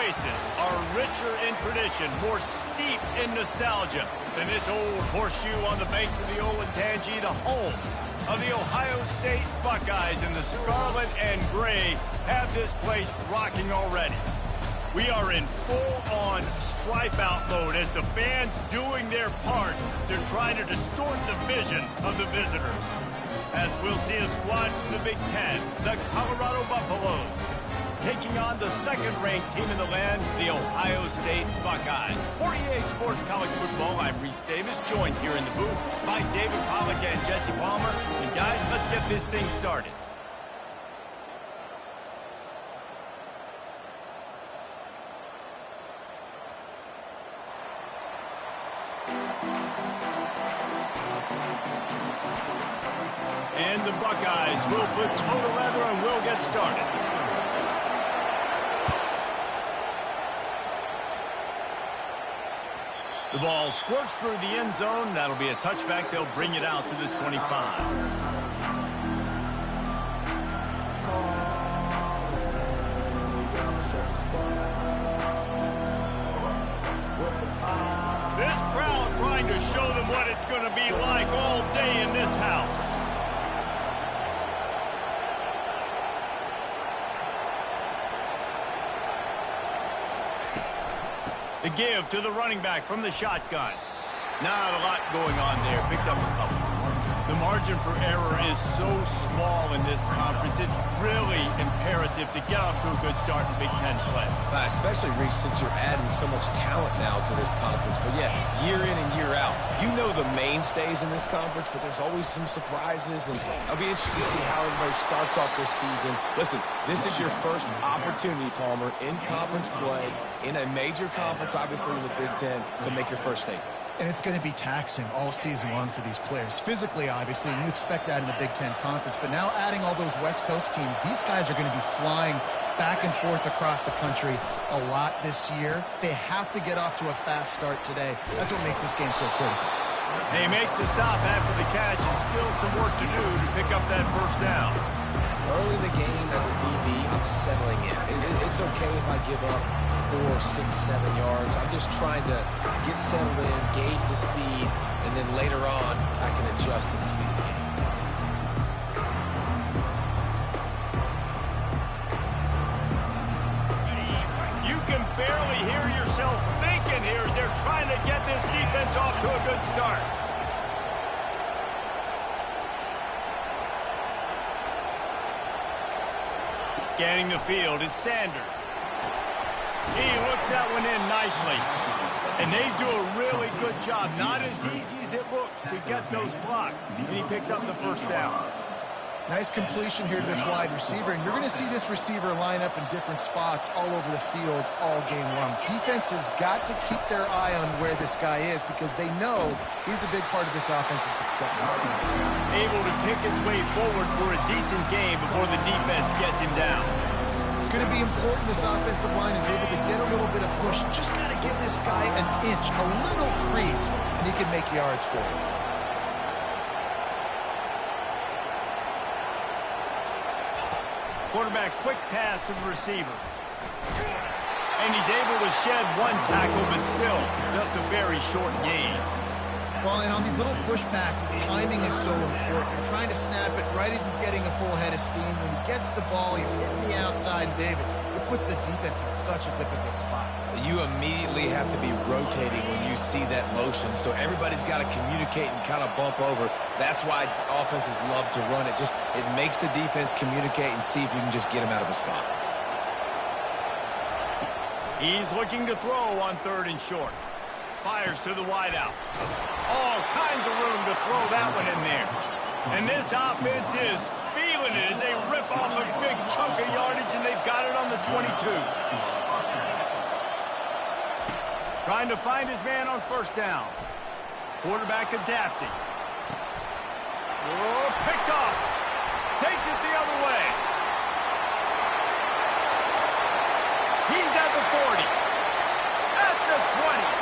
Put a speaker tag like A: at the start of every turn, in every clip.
A: oasis are richer in tradition, more steep in nostalgia than this old horseshoe on the banks of the Olentangy, the home of the Ohio State Buckeyes. And the scarlet and gray have this place rocking already. We are in full-on stripe-out mode as the fans doing their part to try to distort the vision of the visitors. As we'll see a squad from the Big Ten, the Colorado Buffaloes, taking on the second-ranked team in the land, the Ohio State Buckeyes. For EA Sports College Football, I'm Reese Davis, joined here in the booth by David Pollack and Jesse Palmer. And guys, let's get this thing started. And the Buckeyes will put total leather and will get started. The ball squirts through the end zone. That'll be a touchback. They'll bring it out to the 25. This crowd trying to show them what it's going to be like all day in this house. The give to the running back from the shotgun. Not a lot going on there. Picked up a couple. The margin for error is so small in this conference. It's really imperative to get off to a good start in Big Ten play.
B: Especially, Reece, since you're adding so much talent now to this conference. But, yeah, year in and year out, you know the mainstays in this conference, but there's always some surprises. And I'll be interested to see how everybody starts off this season. Listen, this is your first opportunity, Palmer, in conference play, in a major conference, obviously in the Big Ten, to make your first statement.
C: And it's going to be taxing all season long for these players. Physically, obviously, you expect that in the Big Ten Conference. But now adding all those West Coast teams, these guys are going to be flying back and forth across the country a lot this year. They have to get off to a fast start today. That's what makes this game so critical.
A: They make the stop after the catch, and still some work to do to pick up that first down.
B: Early in the game, as a DB, I'm settling in. It's okay if I give up 4, 6, 7 yards. I'm just trying to get settled in, gauge the speed, and then later on, I can adjust to the speed of the game.
A: You can barely hear yourself thinking here as they're trying to get this defense off to a good start. Scanning the field, it's Sanders. He looks that one in nicely. And they do a really good job. Not as easy as it looks to get those blocks. And he picks up the first down.
C: Nice completion here to this wide receiver. And you're going to see this receiver line up in different spots all over the field all game long. Defense has got to keep their eye on where this guy is because they know he's a big part of this offense's success.
A: Able to pick his way forward for a decent game before the defense gets him down.
C: It's going to be important this offensive line is able to get a little bit of push. Just got to give this guy an inch, a little crease, and he can make yards for it.
A: Quarterback quick pass to the receiver. And he's able to shed one tackle, but still just a very short gain.
C: Well, and on these little push passes, timing is so important. You're trying to snap it right as he's getting a full head of steam. When he gets the ball, he's hitting the outside, and David, it puts the defense in such a difficult spot.
B: You immediately have to be rotating when you see that motion, so everybody's got to communicate and kind of bump over. That's why offenses love to run it. It makes the defense communicate and see if you can just get him out of a spot.
A: He's looking to throw on 3rd and short. Fires to the wideout. All kinds of room to throw that one in there. And this offense is feeling it as they rip off a big chunk of yardage, and they've got it on the 22. Trying to find his man on 1st down. Quarterback adapting. Oh, picked off. Takes it the other way. He's at the 40. At the 20.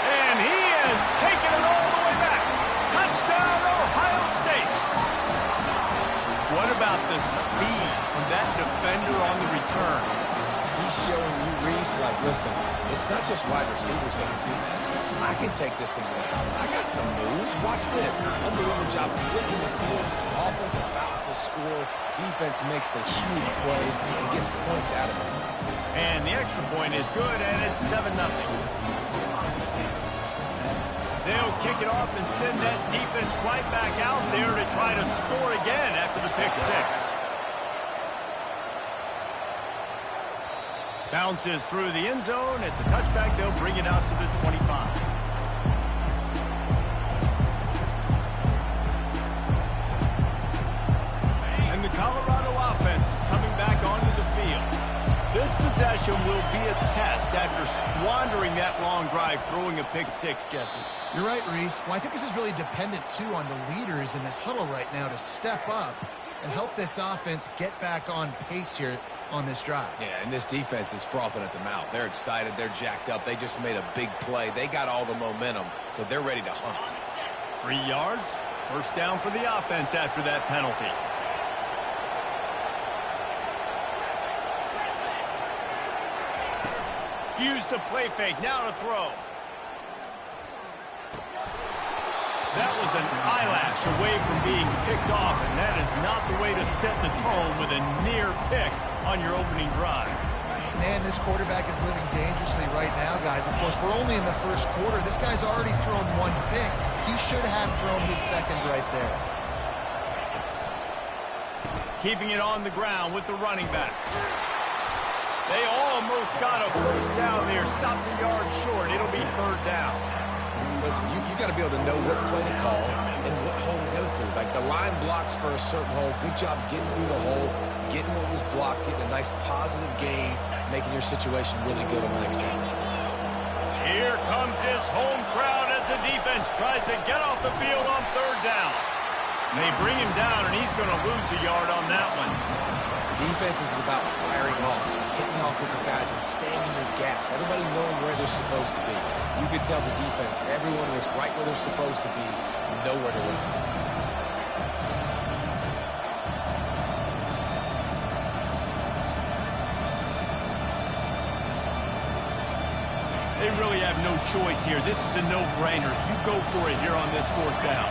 A: And he has taken it all the way back. Touchdown, Ohio State. What about the speed from that defender on the return?
B: he's showing you, Reese, like, listen, it's not just wide receivers that can do that. I can take this thing to the house. I got some moves. Watch this. Unbelievable job of flipping the field. Offense about to score. Defense makes the huge plays and gets points out of it.
A: And the extra point is good, and it's 7-0. They'll kick it off and send that defense right back out there to try to score again after the pick six. Bounces through the end zone. It's a touchback. They'll bring it out to the 25. And the Colorado offense is coming back onto the field. This possession will be a test after squandering that long drive, throwing a pick six, Jesse.
C: You're right, Reese. Well, I think this is really dependent, too, on the leaders in this huddle right now to step up and help this offense get back on pace here on this drive.
B: Yeah, and this defense is frothing at the mouth. They're excited. They're jacked up. They just made a big play. They got all the momentum, so they're ready to hunt.
A: 3 yards. First down for the offense after that penalty. Use the play fake. Now to throw. That was an eyelash away from being picked off, and that is not the way to set the tone with a near pick on your opening drive.
C: Man, this quarterback is living dangerously right now, guys. Of course, we're only in the first quarter. This guy's already thrown 1 pick. He should have thrown his second right there.
A: Keeping it on the ground with the running back. They almost got a first down there. Stopped a yard short. It'll be 3rd down.
B: Listen, you got to be able to know what play to call and what hole to go through. Like, the line blocks for a certain hole. Good job getting through the hole, getting what was blocked, getting a nice positive gain, making your situation really good on the next game.
A: Here comes this home crowd as the defense tries to get off the field on 3rd down. They bring him down, and he's going to lose a yard on that one.
B: Defense is about firing off, hitting the offensive guys, and staying in their gaps. Everybody knowing where they're supposed to be. You can tell the defense, everyone is right where they're supposed to be, nowhere to run.
A: They really have no choice here. This is a no-brainer. You go for it here on this 4th down.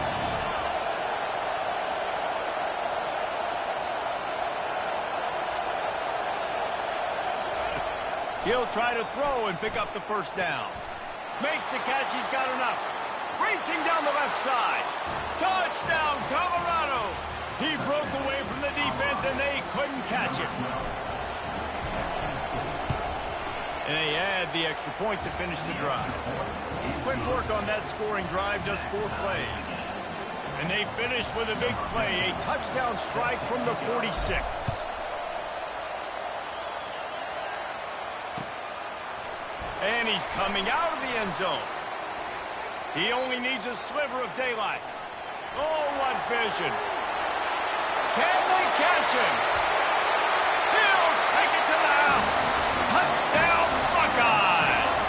A: He'll try to throw and pick up the first down. Makes the catch. He's got enough. Racing down the left side. Touchdown, Colorado. He broke away from the defense, and they couldn't catch him. And they add the extra point to finish the drive. Quick work on that scoring drive, just 4 plays. And they finish with a big play, a touchdown strike from the 46. And he's coming out of the end zone. He only needs a sliver of daylight. Oh, what vision. Can they catch him? He'll take it to the house. Touchdown, Buckeyes.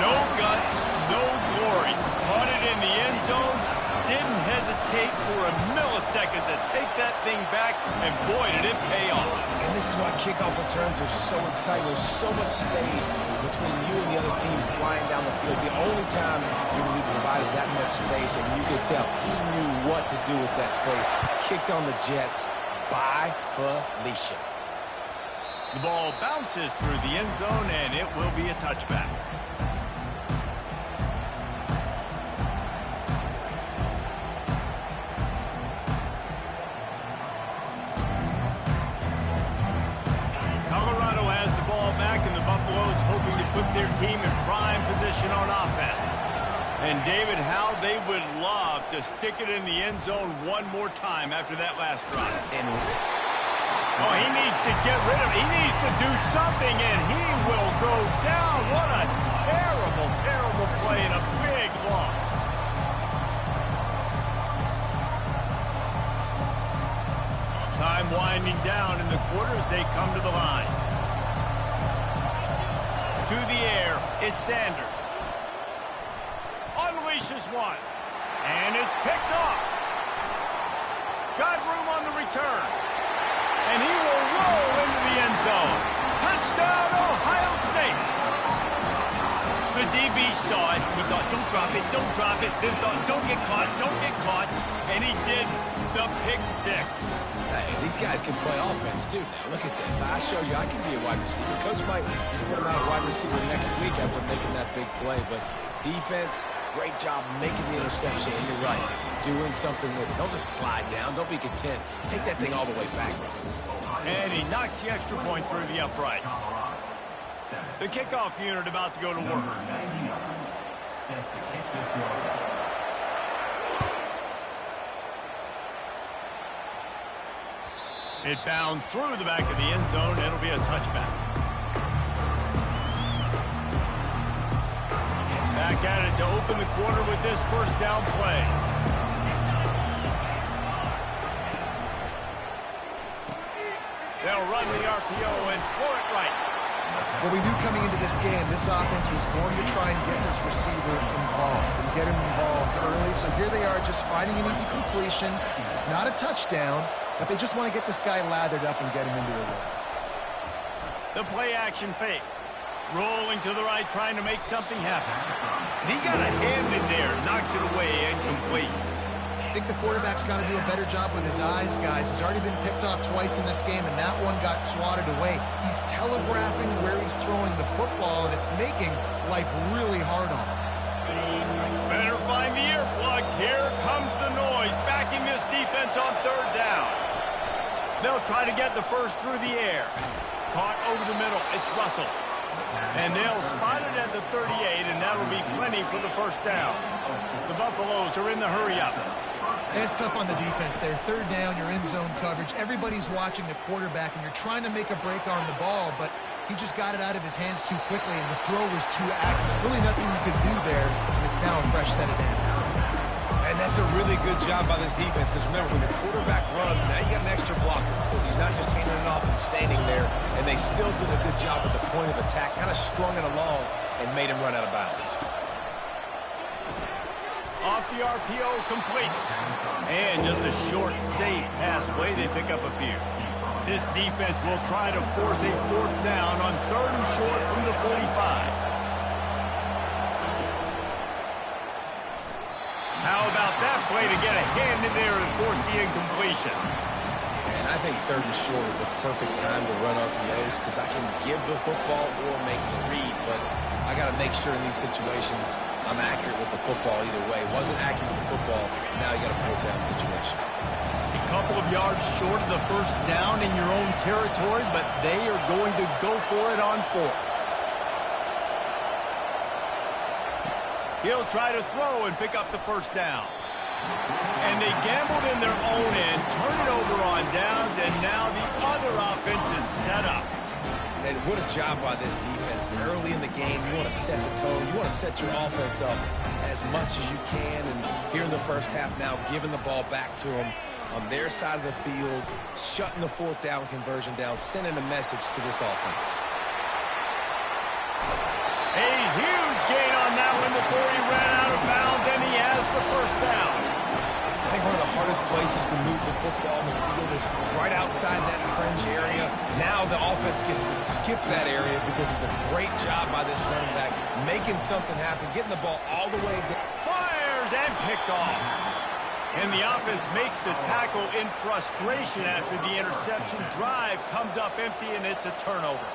A: No guts, no glory. Caught it in the end zone. Didn't hesitate for a millisecond to take that thing back, and boy, did it pay off.
B: And this is why kickoff returns are so exciting. There's so much space between you and the other team flying down the field. The only time you're going to be provided that much space, and you can tell he knew what to do with that space. Kicked on the Jets by Felicia.
A: The ball bounces through the end zone, and it will be a touchback. Hoping to put their team in prime position on offense. And David, how they would love to stick it in the end zone one more time after that last drive.
B: And
A: oh, he needs to get rid of it. He needs to do something, and he will go down. What a terrible, terrible play and a big loss. Time winding down in the quarter as they come to the line. To the air, it's Sanders. Unleashes one. And it's picked off. Got room on the return. And he will roll into the end zone. Touchdown, Ohio State! The DB saw it. He thought, don't drop it, don't drop it. Then thought, don't get caught, don't get caught. And he didn't. The pick six.
B: Hey, these guys can play offense, too. Now, look at this. I show you I can be a wide receiver. Coach might split him out a wide receiver next week after making that big play. But defense, great job making the interception. And you're right, doing something with it. Don't just slide down. Don't be content. Take that thing all the way back.
A: And he knocks the extra point through the uprights. The kickoff unit about to go to work. It bounds through the back of the end zone. It'll be a touchback. Back at it to open the quarter with this first down play. They'll run the RPO and throw it right.
C: Well, we knew coming into this game, this offense was going to try and get this receiver involved and get him involved early. So here they are just finding an easy completion. It's not a touchdown, but they just want to get this guy lathered up and get him into a run.
A: The play action fake. Rolling to the right, trying to make something happen. And he got a hand in there, knocks it away, incomplete.
C: I think the quarterback's got to do a better job with his eyes, guys. He's already been picked off twice in this game, and that one got swatted away. He's telegraphing where he's throwing the football, and it's making life really hard on him.
A: Better find the earplugs. Here comes the noise, backing this defense on third down. They'll try to get the first through the air. Caught over the middle. It's Russell. And they'll spot it at the 38, and that'll be plenty for the first down. The Buffaloes are in the hurry-up.
C: And it's tough on the defense there. Third down, you're in zone coverage. Everybody's watching the quarterback, and you're trying to make a break on the ball, but he just got it out of his hands too quickly, and the throw was too accurate. Really nothing you could do there, and it's now a fresh set of downs.
B: And that's a really good job by this defense, because remember, when the quarterback runs, now you got an extra blocker, because he's not just handing it off and standing there, and they still did a good job at the point of attack, kind of strung it along and made him run out of bounds.
A: Off the RPO, complete. And just a short, safe pass play. They pick up a few. This defense will try to force a fourth down on third and short from the 45. How about that play to get a hand in there and force the incompletion?
B: And I think third and short is the perfect time to run RPOs, because I can give the football or make the read, but I got to make sure in these situations I'm accurate with the football either way. Wasn't accurate with the football, now you got a fourth down situation.
A: A couple of yards short of the first down in your own territory, but they are going to go for it on fourth. He'll try to throw and pick up the first down. And they gambled in their own end, turn it over on downs, and now the other offense is set up.
B: And what a job by this defense. Early in the game, you want to set the tone. You want to set your offense up as much as you can. And here in the first half now, giving the ball back to them on their side of the field, shutting the fourth down conversion down, sending a message to this offense.
A: A huge gain on that one before he ran out of bounds, and he has the first down.
B: I think one of the hardest places to move the football on the field is right outside that fringe area. Now the offense gets to skip that area because it was a great job by this running back, making something happen, getting the ball all the way down.
A: Fires and picked off. And the offense makes the tackle in frustration after the interception. Drive comes up empty, and it's a turnover.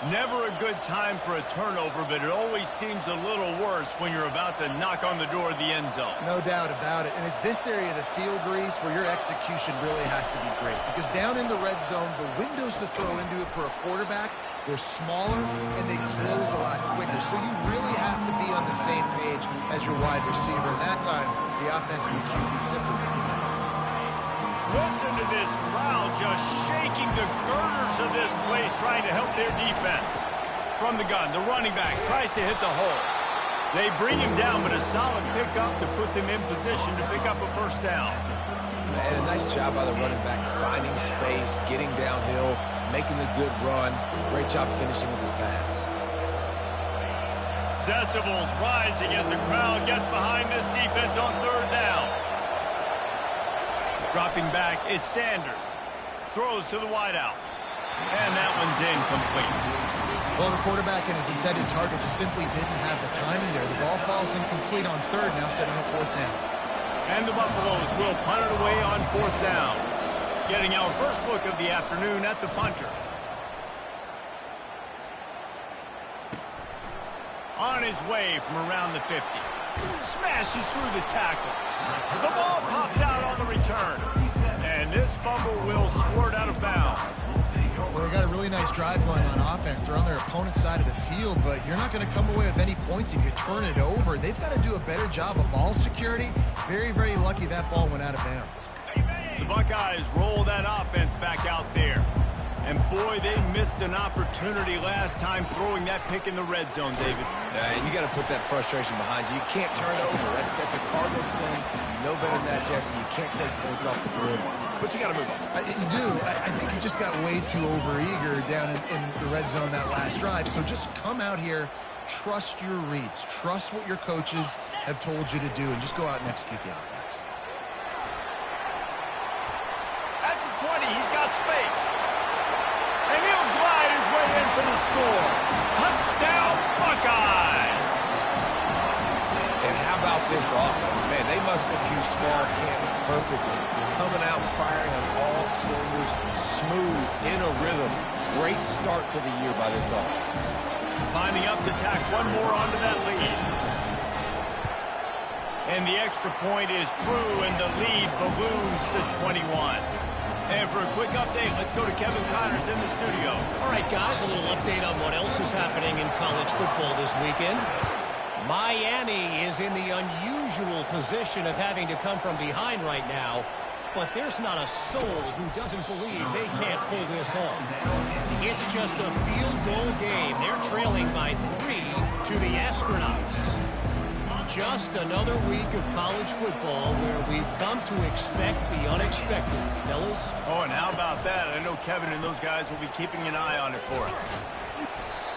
A: Never a good time for a turnover, but it always seems a little worse when you're about to knock on the door of the end zone.
C: No doubt about it. And it's this area of the field, Grease, where your execution really has to be great. Because down in the red zone, the windows to throw into it for a quarterback, they're smaller and they close a lot quicker. So you really have to be on the same page as your wide receiver. And that time, the offense and the QB simply behind.
A: Listen to this crowd just shaking the girders of this place, trying to help their defense. From the gun, the running back tries to hit the hole. They bring him down, but a solid pickup to put them in position to pick up a first down.
B: And a nice job by the running back, finding space, getting downhill, making a good run. Great job finishing with his pads.
A: Decibels rising as the crowd gets behind this defense on third down. Dropping back, it's Sanders. Throws to the wideout. And that one's incomplete.
C: Well, the quarterback and his intended target just simply didn't have the timing there. The ball falls incomplete on third, now setting up fourth down.
A: And the Buffaloes will punt it away on fourth down. Getting our first look of the afternoon at the punter. On his way from around the 50. Smashes through the tackle. The ball pops out on the return. And this fumble will squirt out of bounds.
C: Well, they got a really nice drive going on offense. They're on their opponent's side of the field, but you're not going to come away with any points if you turn it over. They've got to do a better job of ball security. Very, very lucky that ball went out of bounds.
A: The Buckeyes roll that offense back out there. And boy, they missed an opportunity last time throwing that pick in the red zone, David.
B: And you got to put that frustration behind you. You can't turn it over. That's a cardinal sin. No better than that, Jesse. You can't take points off the board. But you got to move on.
C: You do. I think he just got way too overeager down in the red zone that last drive. So just come out here, trust your reads, trust what your coaches have told you to do, and just go out and execute the offense.
A: At the 20, he's got space. And he'll glide his way in for the score. Touchdown, Buckeyes!
B: And how about this offense? Man, they must have used fall camp perfectly. Coming out firing on all cylinders, smooth, in a rhythm. Great start to the year by this offense.
A: Lining up to tack one more onto that lead. And the extra point is true, and the lead balloons to 21. And for a quick update, let's go to Kevin Connors in the studio.
D: All right, guys, a little update on what else is happening in college football this weekend. Miami is in the unusual position of having to come from behind right now, but there's not a soul who doesn't believe they can't pull this off. It's just a field goal game. They're trailing by 3 to the Astronauts. Just another week of college football where we've come to expect the unexpected, fellas.
A: Oh, and how about that? I know Kevin and those guys will be keeping an eye on it for us.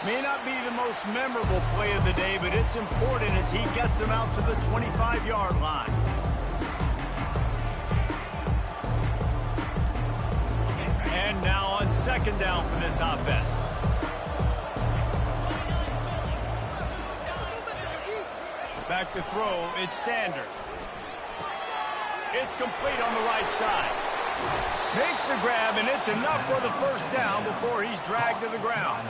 A: May not be the most memorable play of the day, but it's important as he gets them out to the 25-yard line. And now on second down for this offense. Back to throw, it's Sanders. It's complete on the right side. Makes the grab, and it's enough for the first down before he's dragged to the ground.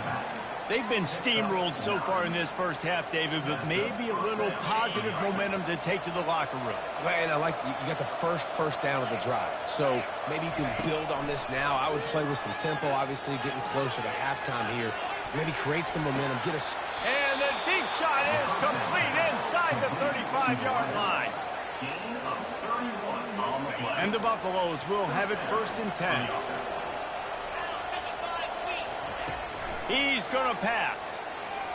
A: They've been steamrolled so far in this first half, David, but maybe a little positive momentum to take to the locker room.
B: And I like you got the first down of the drive. So maybe you can build on this now. I would play with some tempo, obviously getting closer to halftime here. Maybe create some momentum, get a...
A: And the deep shot is complete inside the 35-yard line. And the Buffaloes will have it 1st and 10. He's going to pass.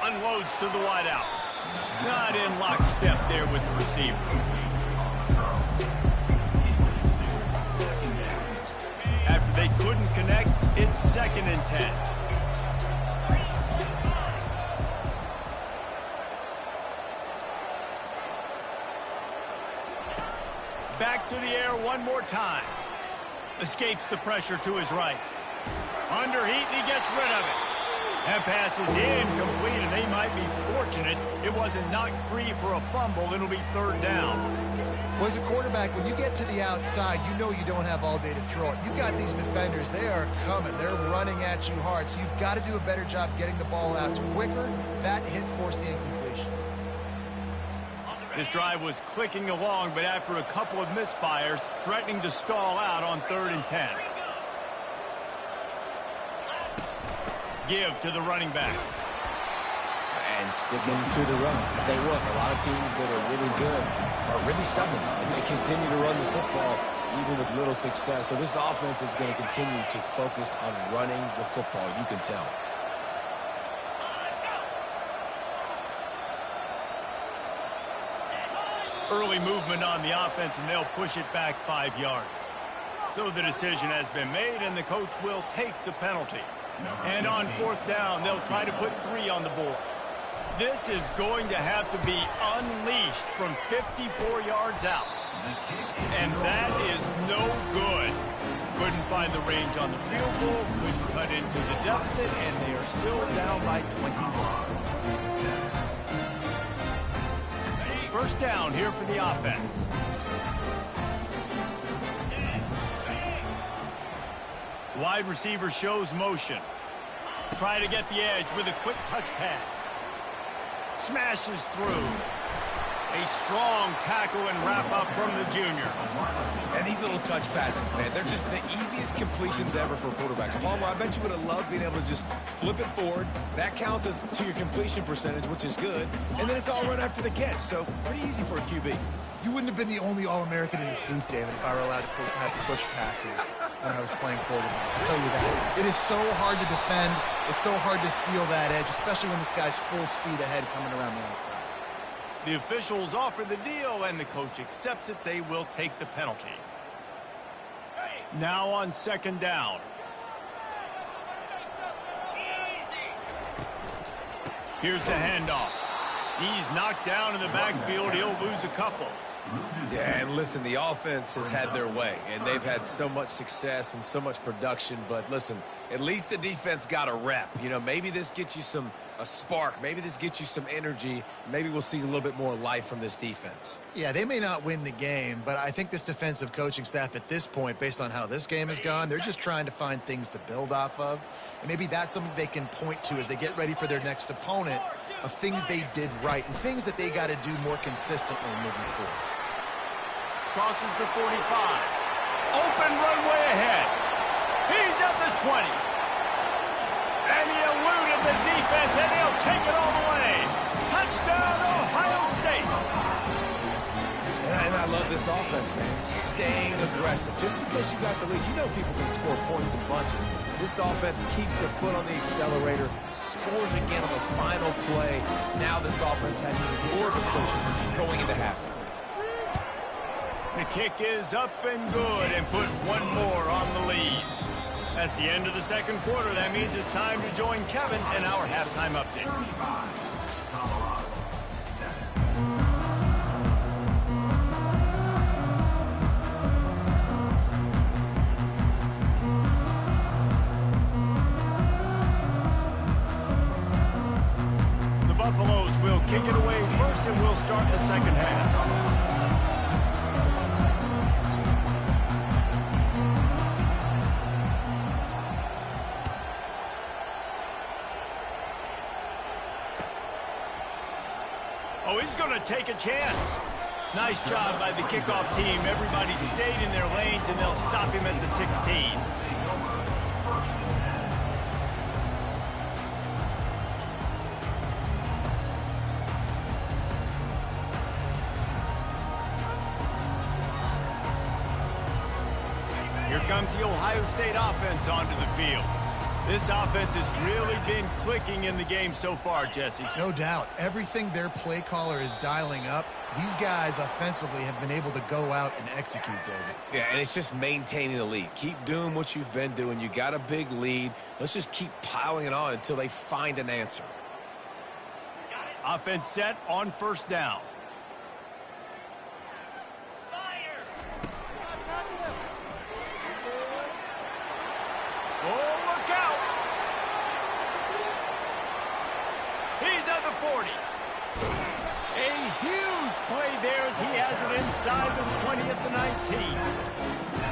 A: Unloads to the wideout. Not in lockstep there with the receiver. After they couldn't connect, it's 2nd and 10. Back to the air one more time. Escapes the pressure to his right. Under heat, and he gets rid of it. That pass is incomplete, and they might be fortunate it wasn't knocked free for a fumble. It'll be 3rd down.
C: Well, as a quarterback, when you get to the outside, you know you don't have all day to throw it. You got these defenders. They are coming. They're running at you hard, so you've got to do a better job getting the ball out quicker. That hit forced the incompletion.
A: This drive was clicking along, but after a couple of misfires, threatening to stall out on 3rd and 10. Give to the running back.
B: And sticking to the run. I'll tell you what, a lot of teams that are really good are really stubborn, and they continue to run the football even with little success. So this offense is going to continue to focus on running the football. You can tell.
A: Early movement on the offense, and they'll push it back 5 yards. So the decision has been made, and the coach will take the penalty. And on 4th down, they'll try to put 3 on the board. This is going to have to be unleashed from 54 yards out. And that is no good. Couldn't find the range on the field goal, couldn't cut into the deficit, and they are still down by 21. First down here for the offense. Wide receiver shows motion. Try to get the edge with a quick touch pass. Smashes through. A strong tackle and wrap up from the junior.
B: And these little touch passes, man, they're just the easiest completions ever for quarterbacks. Palmer, I bet you would have loved being able to just flip it forward. That counts as to your completion percentage, which is good. And then it's all run after the catch, so pretty easy for a QB.
C: You wouldn't have been the only All-American in his booth, David, if I were allowed to have push passes when I was playing quarterback. I'll tell you that. It is so hard to defend. It's so hard to seal that edge, especially when this guy's full speed ahead coming around the outside.
A: The officials offer the deal, and the coach accepts it. They will take the penalty. Now on second down. Here's the handoff. He's knocked down in the backfield. He'll lose a couple.
B: Yeah, and listen, the offense has had their way, and they've had so much success and so much production. But listen, at least the defense got a rep. You know, maybe this gets you a spark. Maybe this gets you some energy. Maybe we'll see a little bit more life from this defense.
C: Yeah, they may not win the game, but I think this defensive coaching staff at this point, based on how this game has gone, they're just trying to find things to build off of. And maybe that's something they can point to as they get ready for their next opponent, of things they did right and things that they got to do more consistently moving forward.
A: Crosses the 45. Open runway ahead. He's at the 20. And he eluded the defense, and he'll take it all the way. Touchdown, Ohio State.
B: And I love this offense, man. Staying aggressive. Just because you got the lead, you know people can score points in bunches. This offense keeps their foot on the accelerator, scores again on the final play. Now this offense has even more of a cushion going into halftime.
A: The kick is up and good, and put one more on the lead. That's the end of the second quarter. That means it's time to join Kevin in our halftime update. The Buffaloes will kick it away first, and we'll start the second half. Oh, he's going to take a chance. Nice job by the kickoff team. Everybody stayed in their lanes, and they'll stop him at the 16. Here comes the Ohio State offense onto the field. This offense has really been clicking in the game so far, Jesse.
C: No doubt. Everything their play caller is dialing up, these guys offensively have been able to go out and execute, David.
B: Yeah, and it's just maintaining the lead. Keep doing what you've been doing. You got a big lead. Let's just keep piling it on until they find an answer.
A: Offense set on first down. Oh, look out! He's at the 40. A huge play there as he has it inside the 20 at the 19.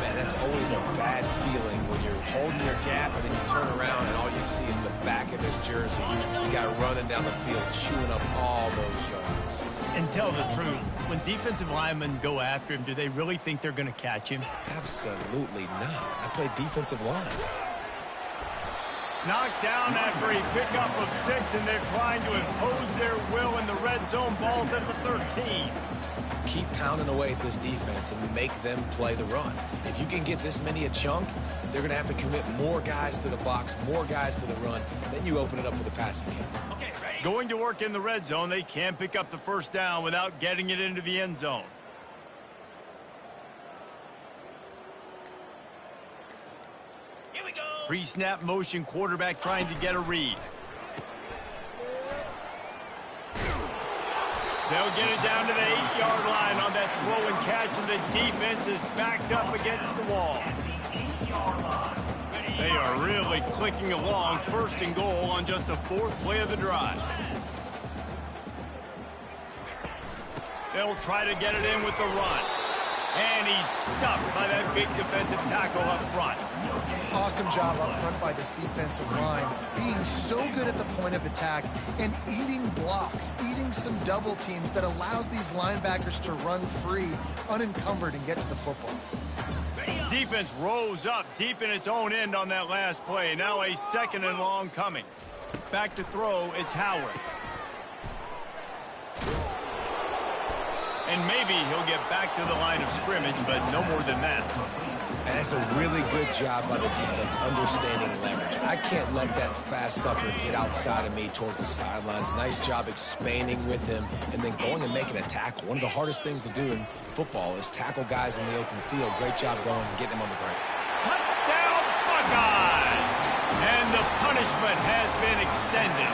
B: Man, that's always a bad feeling when you're holding your gap and then you turn around and all you see is the back of his jersey. You got running down the field, chewing up all those yards.
A: And tell the truth, when defensive linemen go after him, do they really think they're going to catch him?
B: Absolutely not. I played defensive line.
A: Knocked down after a pickup of 6, and they're trying to impose their will in the red zone. Ball's at the 13.
B: Keep pounding away at this defense and make them play the run. If you can get this many a chunk, they're going to have to commit more guys to the box, more guys to the run. Then you open it up for the passing game.
A: Okay, ready? Going to work in the red zone, they can't pick up the first down without getting it into the end zone. Pre-snap motion, quarterback trying to get a read. They'll get it down to the 8-yard line on that throw and catch, and the defense is backed up against the wall. They are really clicking along, 1st and goal on just the 4th play of the drive. They'll try to get it in with the run. And he's stuffed by that big defensive tackle up front.
C: Awesome job up front by this defensive line, being so good at the point of attack and eating blocks, eating some double teams that allows these linebackers to run free, unencumbered, and get to the football.
A: Defense rose up deep in its own end on that last play. Now a 2nd and long coming. Back to throw, it's Howard. And maybe he'll get back to the line of scrimmage, but no more than that.
B: And that's a really good job by the defense, understanding leverage. I can't let that fast sucker get outside of me towards the sidelines. Nice job expanding with him and then going and making a tackle. One of the hardest things to do in football is tackle guys in the open field. Great job going and getting them on the ground.
A: Touchdown, Buckeyes! And the punishment has been extended.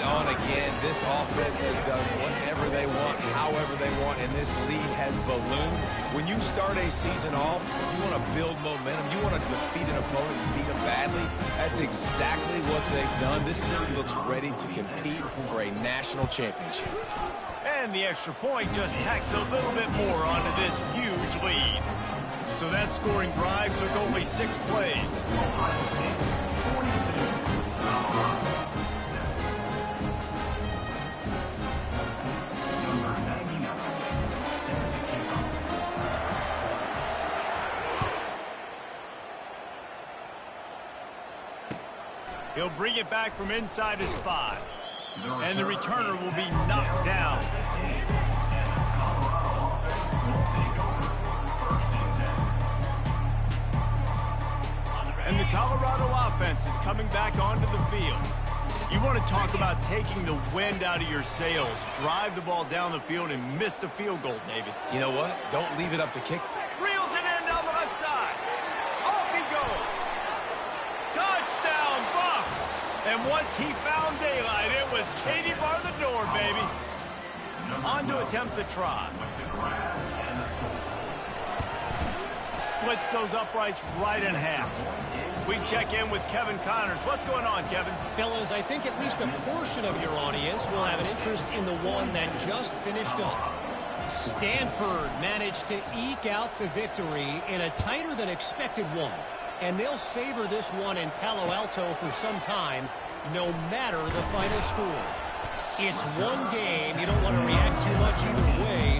B: On again, this offense has done whatever they want, however they want, and this lead has ballooned. When you start a season off, you want to build momentum. You want to defeat an opponent and beat them badly. That's exactly what they've done. This team looks ready to compete for a national championship.
A: And the extra point just tacks a little bit more onto this huge lead. So that scoring drive took only 6 plays. He'll bring it back from inside his 5. And the returner will be knocked down. And the Colorado offense is coming back onto the field. You want to talk about taking the wind out of your sails. Drive the ball down the field and miss the field goal, David.
B: You know what? Don't leave it up to kick.
A: Reels it in down the left side. Off he goes. Touchdown, Buffs! And once he found daylight, it was Katie bar the door, baby. On to attempt the try. Splits those uprights right in half. We check in with Kevin Connors. What's going on, Kevin?
D: Fellas, I think at least a portion of your audience will have an interest in the one that just finished up. Stanford managed to eke out the victory in a tighter than expected one. And they'll savor this one in Palo Alto for some time, no matter the final score. It's one game. You don't want to react too much either way.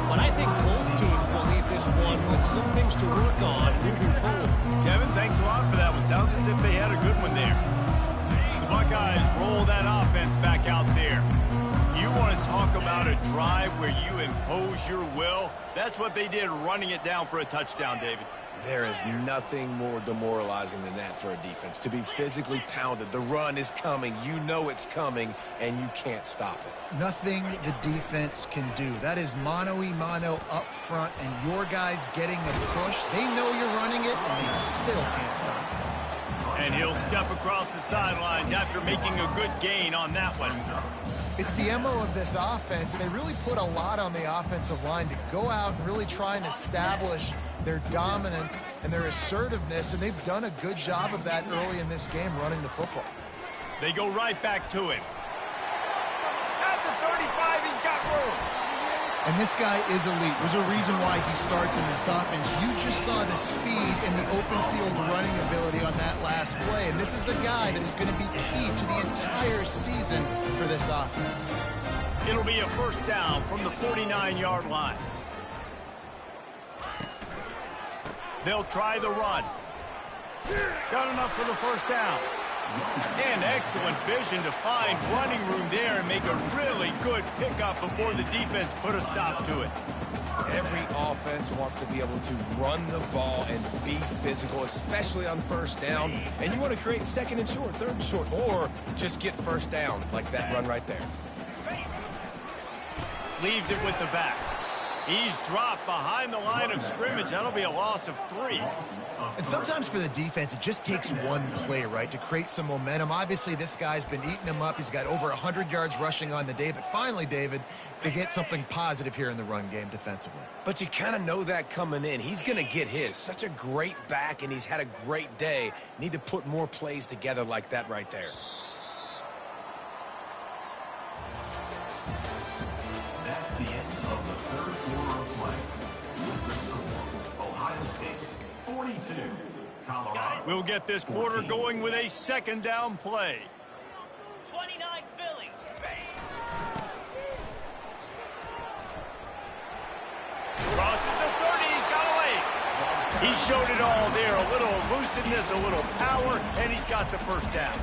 D: But I think both teams will leave this one with some things to work on moving forward.
A: Kevin, thanks a lot for that one. Sounds as if they had a good one there. The Buckeyes roll that offense back out there. You want to talk about a drive where you impose your will? That's what they did, running it down for a touchdown, David.
B: There is nothing more demoralizing than that for a defense. To be physically pounded, the run is coming, you know it's coming, and you can't stop it.
C: Nothing the defense can do. That is mano-a-mano up front, and your guys getting a push. They know you're running it, and they still can't stop it.
A: And he'll step across the sidelines after making a good gain on that one.
C: It's the MO of this offense, and they really put a lot on the offensive line to go out and really try and establish their dominance and their assertiveness, and they've done a good job of that early in this game running the football.
A: They go right back to him. At the 35, he's got room.
C: And this guy is elite. There's a reason why he starts in this offense. You just saw the speed and the open field running ability on that last play, and this is a guy that is going to be key to the entire season for this offense.
A: It'll be a first down from the 49-yard line. They'll try the run. Got enough for the first down. And excellent vision to find running room there and make a really good pickup before the defense put a stop to it.
B: Every offense wants to be able to run the ball and be physical, especially on first down. And you want to create second and short, third and short, or just get first downs like that run right there.
A: Leaves it with the back. He's dropped behind the line of scrimmage. That'll be a loss of 3.
C: And sometimes for the defense, it just takes one play, right, to create some momentum. Obviously, this guy's been eating him up. He's got over 100 yards rushing on the day. But finally, David, they get something positive here in the run game defensively.
B: But you kind of know that coming in. He's going to get his. Such a great back, and he's had a great day. Need to put more plays together like that right there.
E: That's the end of the third quarter of play. With the score, Ohio State 42, Colorado.
A: We'll get this quarter going with a second down play.
F: 29 Philly.
A: Crosses the 30. He's got away. He showed it all there. A little elusiveness, a little power, and he's got the first down.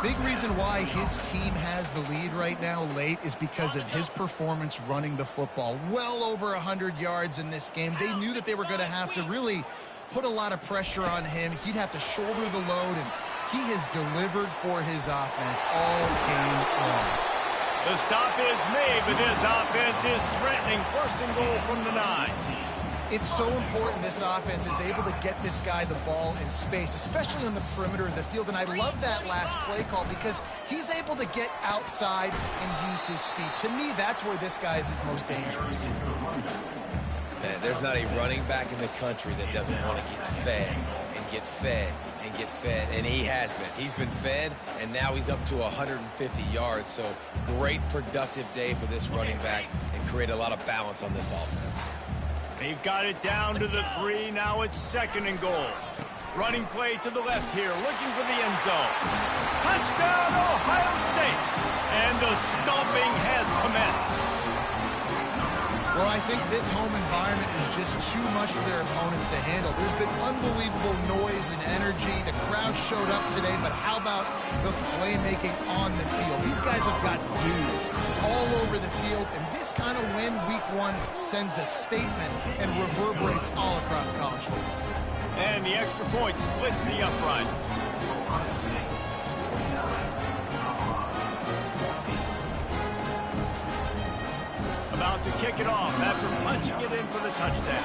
C: Big reason why his team has the lead right now late is because of his performance running the football. Well over 100 yards in this game. They knew that they were going to have to really put a lot of pressure on him. He'd have to shoulder the load, and he has delivered for his offense all game long.
A: The stop is made, but this offense is threatening. First and goal from the 9.
C: It's so important this offense is able to get this guy the ball in space, especially on the perimeter of the field. And I love that last play call because he's able to get outside and use his speed. To me, that's where this guy is his most dangerous.
B: Man, there's not a running back in the country that doesn't want to get fed and get fed and get fed, and he has been. He's been fed, and now he's up to 150 yards. So great productive day for this running back and create a lot of balance on this offense.
A: They've got it down to the 3. Now it's second and goal. Running play to the left here, looking for the end zone. Touchdown, Ohio State. And the stomping has commenced.
C: Well, I think this home environment was just too much for their opponents to handle. There's been unbelievable noise and energy. The crowd showed up today, but how about the playmaking on the field? These guys have got dudes all over the field, and this kind of win week 1 sends a statement and reverberates all across college football.
A: And the extra point splits the uprights. About to kick it off after punching it in for the touchdown.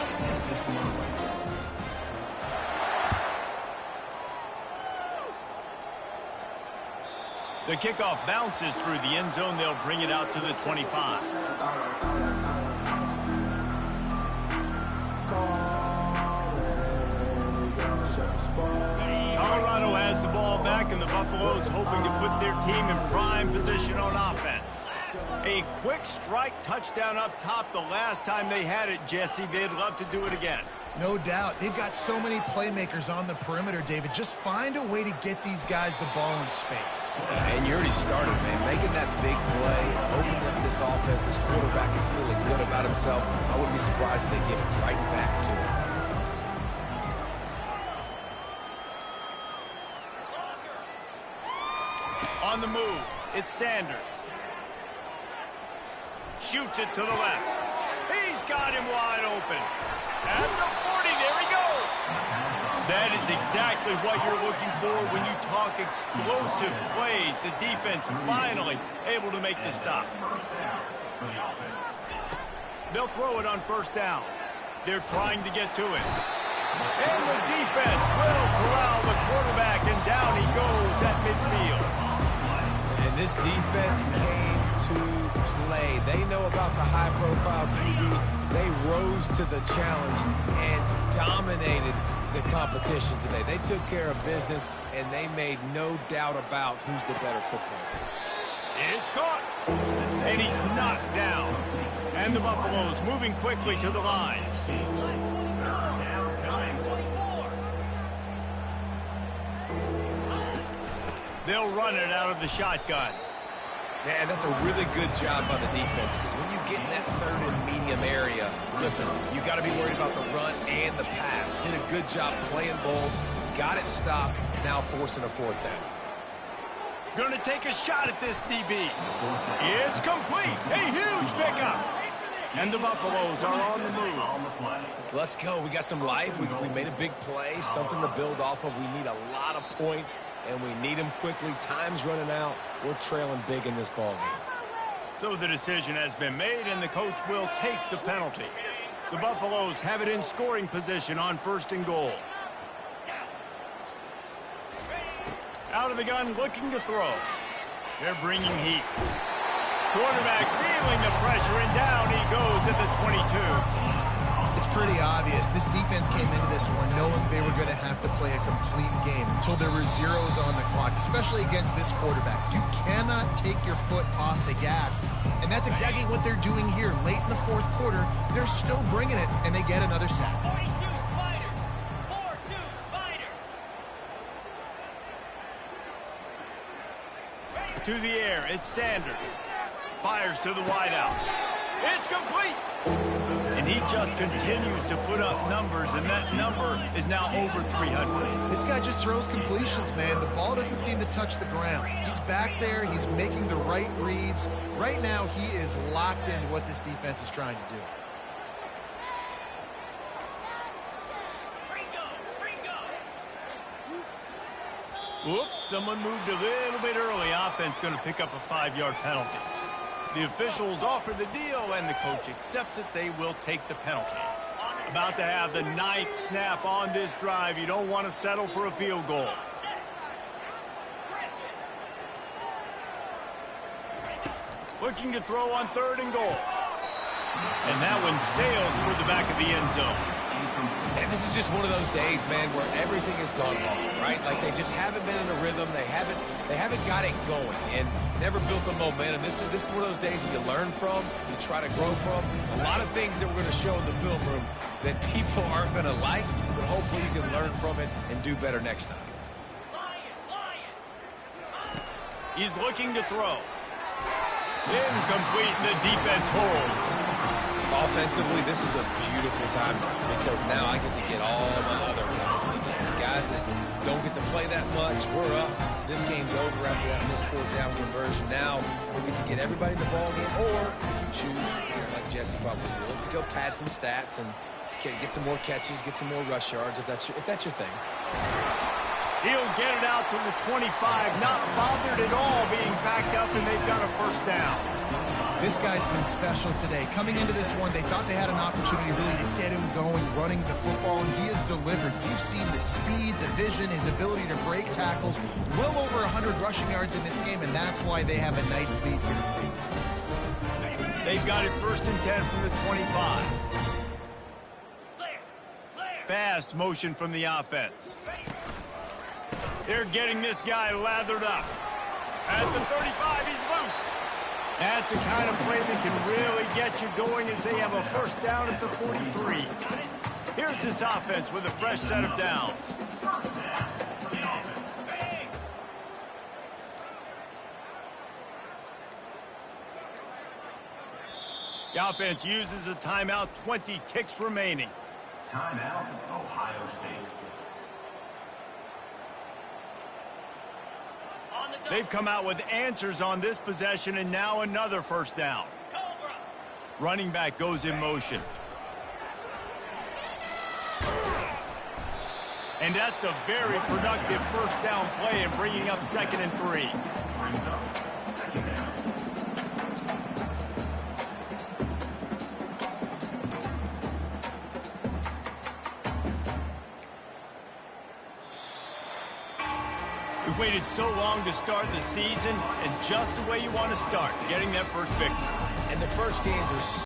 A: The kickoff bounces through the end zone. They'll bring it out to the 25. Colorado has the ball back, and the Buffaloes hoping to put their team in prime position on offense. A quick strike touchdown up top the last time they had it, Jesse. They'd love to do it again.
C: No doubt. They've got so many playmakers on the perimeter, David. Just find a way to get these guys the ball in space.
B: And you already started, man. Making that big play, opening up this offense. This quarterback is feeling good about himself. I wouldn't be surprised if they give it right back to him.
A: On the move, it's Sanders. Shoots it to the left. He's got him wide open. At the 40, there he goes. That is exactly what you're looking for when you talk explosive plays. The defense finally able to make the stop. They'll throw it on first down. They're trying to get to it. And the defense will corral the quarterback, and down he goes at midfield.
B: And this defense came to play. They know about the high-profile QB. They rose to the challenge and dominated the competition today. They took care of business, and they made no doubt about who's the better football team.
A: It's caught, and he's knocked down. And the Buffaloes moving quickly to the line. They'll run it out of the shotgun.
B: Yeah, that's a really good job by the defense, because when you get in that third and medium area, listen, you got to be worried about the run and the pass. Did a good job playing bold, got it stopped, now forcing a fourth down.
A: Going to take a shot at this DB. It's complete. A huge pickup. And the Buffaloes are on the move.
B: Let's go. We got some life. We made a big play, something to build off of. We need a lot of points, and we need them quickly. Time's running out. We're trailing big in this ball game.
A: So the decision has been made, and the coach will take the penalty. The Buffaloes have it in scoring position on 1st and goal. Out of the gun, looking to throw. They're bringing heat. Quarterback feeling the pressure, and down he goes at the 22.
C: It's pretty obvious. This defense came into this one knowing they were going to have to play a complete game until there were zeros on the clock, especially against this quarterback. You cannot take your foot off the gas, and that's exactly what they're doing here. Late in the 4th quarter, they're still bringing it, and they get another sack.
F: 42 Spider. 4-2 Spider.
A: To the air, it's Sanders. Fires to the wideout. It's complete! And he just continues to put up numbers, and that number is now over 300.
C: This guy just throws completions, man. The ball doesn't seem to touch the ground. He's back there. He's making the right reads. Right now, he is locked into what this defense is trying to do.
A: Whoops, someone moved a little bit early. Offense going to pick up a 5-yard penalty. The officials offer the deal, and the coach accepts it. They will take the penalty. About to have the 9th snap on this drive. You don't want to settle for a field goal. Looking to throw on 3rd and goal. And that one sails through the back of the end zone.
B: And this is just one of those days, man, where everything has gone wrong, right? Like they just haven't been in a rhythm. They haven't got it going and never built the momentum. This is one of those days that you learn from, you try to grow from. A lot of things that we're going to show in the film room that people aren't going to like, but hopefully you can learn from it and do better next time.
A: He's looking to throw. Incomplete, and the defense holds.
B: Offensively, this is a beautiful time because now I get to get all my other guys. The guys that don't get to play that much, we're up. This game's over after that missed 4th down conversion. Now we get to get everybody in the ball game, or if you choose, like Jesse probably will, to go pad some stats and get some more catches, get some more rush yards if that's your thing.
A: He'll get it out to the 25, not bothered at all being backed up, and they've got a 1st down.
C: This guy's been special today. Coming into this one, they thought they had an opportunity really to get him going, running the football, and he has delivered. You've seen the speed, the vision, his ability to break tackles. Well over 100 rushing yards in this game, and that's why they have a nice lead here.
A: They've got it 1st and 10 from the 25. Fast motion from the offense. They're getting this guy lathered up. At the 35, he's loose. That's the kind of play that can really get you going as they have a 1st down at the 43. Here's this offense with a fresh set of downs. The offense uses a timeout, 20 ticks remaining.
E: Timeout, Ohio State.
A: They've come out with answers on this possession, and now another 1st down. Running back goes in motion. And that's a very productive 1st down play and bringing up 2nd and 3. We've waited so long to start the season, and just the way you want to start, getting that 1st victory.
B: And the first games are